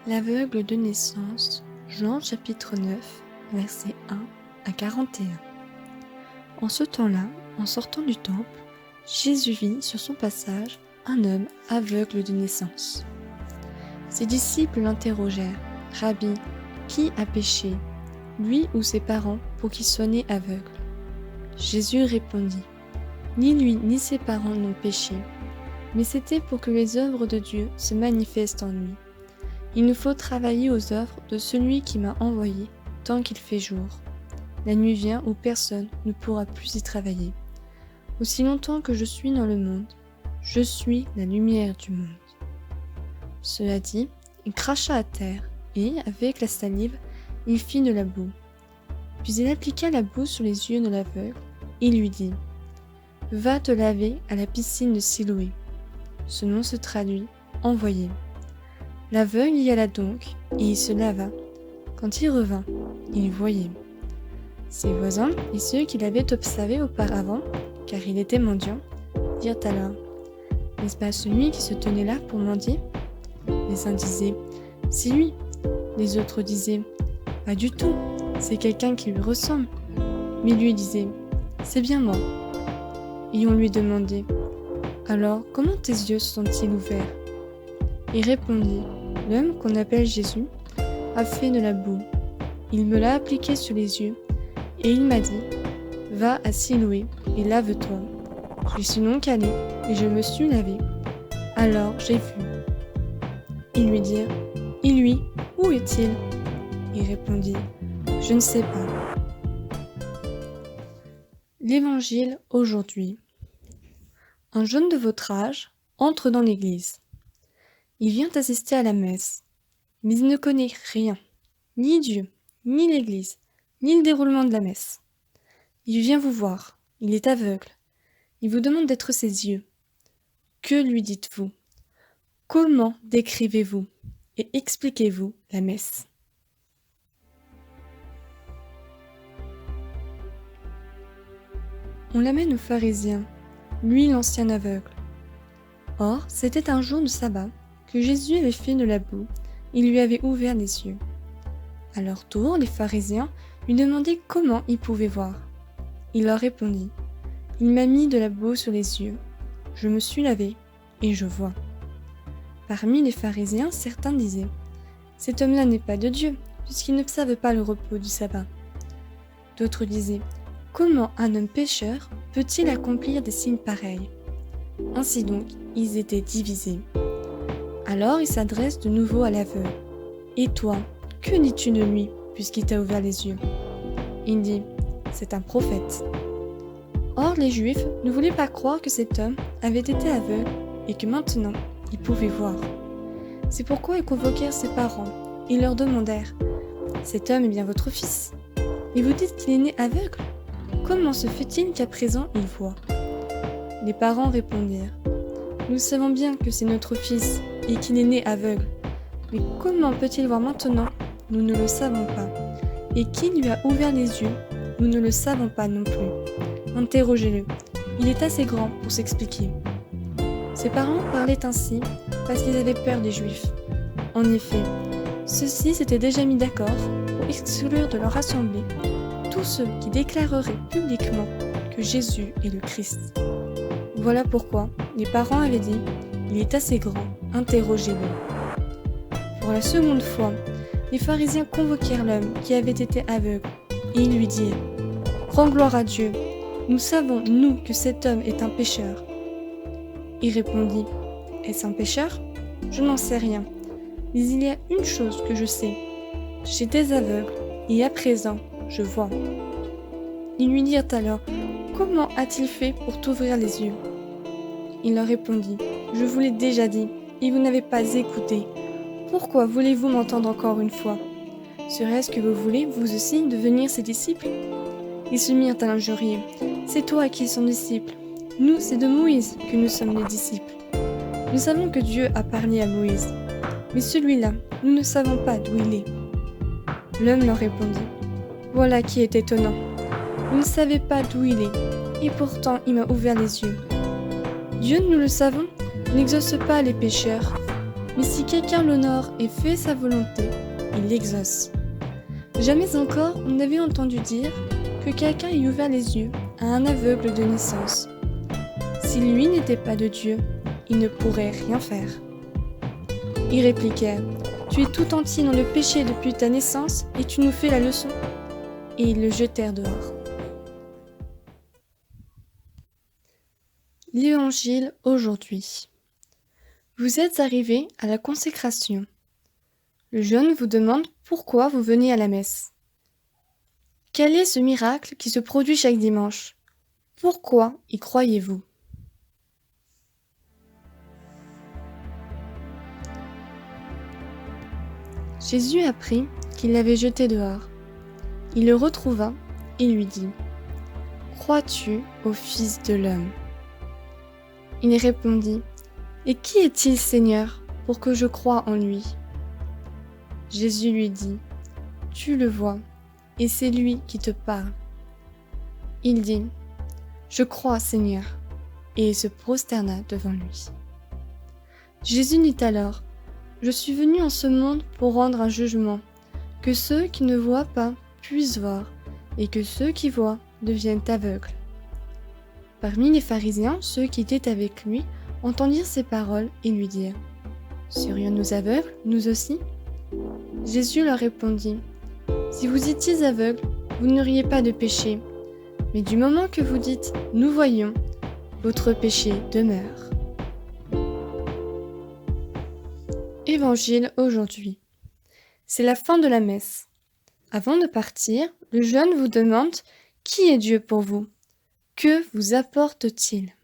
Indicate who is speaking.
Speaker 1: L'aveugle de naissance, Jean chapitre 9, versets 1 à 41. En ce temps-là, en sortant du temple, Jésus vit sur son passage un homme aveugle de naissance. Ses disciples l'interrogèrent : « Rabbi, qui a péché, lui ou ses parents, pour qu'il soit né aveugle ?» Jésus répondit : « Ni lui ni ses parents n'ont péché, mais c'était pour que les œuvres de Dieu se manifestent en lui. Il nous faut travailler aux œuvres de celui qui m'a envoyé tant qu'il fait jour. La nuit vient où personne ne pourra plus y travailler. Aussi longtemps que je suis dans le monde, je suis la lumière du monde. » Cela dit, il cracha à terre et, avec la salive, il fit de la boue. Puis il appliqua la boue sur les yeux de l'aveugle et lui dit : « Va te laver à la piscine de Siloé. » Ce nom se traduit « envoyé ». L'aveugle y alla donc, et il se lava. Quand il revint, il voyait. Ses voisins et ceux qui l'avaient observé auparavant, car il était mendiant, dirent alors : « N'est-ce pas celui qui se tenait là pour mendier ? » Les uns disaient : « C'est lui. » Les autres disaient : « Pas du tout, c'est quelqu'un qui lui ressemble. » Mais lui disait : « C'est bien moi. » Et on lui demandait : « Alors, comment tes yeux se sont-ils ouverts ? » Il répondit : « L'homme qu'on appelle Jésus a fait de la boue. Il me l'a appliqué sur les yeux et il m'a dit : Va à Siloé et lave-toi. Je suis donc allé et je me suis lavé. Alors j'ai vu. » Ils lui dirent : « Et lui, où est-il ? » Il répondit : « Je ne sais pas. » L'Évangile aujourd'hui. Un jeune de votre âge entre dans l'église. Il vient assister à la messe, mais il ne connaît rien, ni Dieu, ni l'Église, ni le déroulement de la messe. Il vient vous voir, il est aveugle. Il vous demande d'être ses yeux. Que lui dites-vous ? Comment décrivez-vous et expliquez-vous la messe ? On l'amène au pharisien, lui l'ancien aveugle. Or, c'était un jour de sabbat que Jésus avait fait de la boue, il lui avait ouvert les yeux. À leur tour, les pharisiens lui demandaient comment il pouvait voir. Il leur répondit : « Il m'a mis de la boue sur les yeux, je me suis lavé et je vois. » Parmi les pharisiens, certains disaient : « Cet homme-là n'est pas de Dieu, puisqu'il n'observe pas le repos du sabbat. » D'autres disaient : « Comment un homme pécheur peut-il accomplir des signes pareils ? » Ainsi donc, ils étaient divisés. Alors il s'adresse de nouveau à l'aveugle. « Et toi, que dis-tu de lui, puisqu'il t'a ouvert les yeux ?» Il dit : « C'est un prophète. » Or les Juifs ne voulaient pas croire que cet homme avait été aveugle et que maintenant il pouvait voir. C'est pourquoi ils convoquèrent ses parents et leur demandèrent : « Cet homme est bien votre fils. Et vous dites qu'il est né aveugle ? Comment se fait-il qu'à présent il voit ?» Les parents répondirent : « Nous savons bien que c'est notre fils et qu'il est né aveugle. Mais comment peut-il voir maintenant ? Nous ne le savons pas. Et qui lui a ouvert les yeux ? Nous ne le savons pas non plus. Interrogez-le. Il est assez grand pour s'expliquer. » Ses parents parlaient ainsi parce qu'ils avaient peur des Juifs. En effet, ceux-ci s'étaient déjà mis d'accord pour exclure de leur assemblée tous ceux qui déclareraient publiquement que Jésus est le Christ. Voilà pourquoi les parents avaient dit : « Il est assez grand, interrogez-le. » Pour la seconde fois, les pharisiens convoquèrent l'homme qui avait été aveugle et ils lui dirent : « Rends gloire à Dieu, nous savons, nous, que cet homme est un pécheur. » Il répondit : « Est-ce un pécheur ? Je n'en sais rien. Mais il y a une chose que je sais. J'étais aveugle et à présent, je vois. » Ils lui dirent alors : « Comment a-t-il fait pour t'ouvrir les yeux ? » Il leur répondit : « Je vous l'ai déjà dit, et vous n'avez pas écouté. Pourquoi voulez-vous m'entendre encore une fois ? Serait-ce que vous voulez, vous aussi, devenir ses disciples ?» Ils se mirent à l'injurier : « C'est toi qui es son disciple. Nous, c'est de Moïse que nous sommes les disciples. Nous savons que Dieu a parlé à Moïse. Mais celui-là, nous ne savons pas d'où il est. » L'homme leur répondit : « Voilà qui est étonnant. Vous ne savez pas d'où il est, et pourtant il m'a ouvert les yeux. Dieu, nous le savons, n'exauce pas les pécheurs, mais si quelqu'un l'honore et fait sa volonté, il l'exauce. Jamais encore on n'avait entendu dire que quelqu'un ait ouvert les yeux à un aveugle de naissance. Si lui n'était pas de Dieu, il ne pourrait rien faire. Ils répliquèrent : Tu es tout entier dans le péché depuis ta naissance et tu nous fais la leçon. Et ils le jetèrent dehors. L'Évangile aujourd'hui. Vous êtes arrivés à la consécration. Le jeune vous demande pourquoi vous venez à la messe. Quel est ce miracle qui se produit chaque dimanche ? Pourquoi y croyez-vous ? Jésus apprit qu'il l'avait jeté dehors. Il le retrouva et lui dit : Crois-tu au Fils de l'homme ? Il répondit : Et qui est-il, Seigneur, pour que je croie en lui ? Jésus lui dit : Tu le vois, et c'est lui qui te parle. Il dit : Je crois, Seigneur, et se prosterna devant lui. Jésus dit alors : Je suis venu en ce monde pour rendre un jugement, que ceux qui ne voient pas puissent voir, et que ceux qui voient deviennent aveugles. Parmi les pharisiens, ceux qui étaient avec lui entendirent ces paroles et lui dirent : Serions-nous aveugles, nous aussi ? Jésus leur répondit : Si vous étiez aveugles, vous n'auriez pas de péché. Mais du moment que vous dites : Nous voyons, votre péché demeure. Évangile aujourd'hui. C'est la fin de la messe. Avant de partir, le jeune vous demande : Qui est Dieu pour vous ? Que vous apporte-t-il ?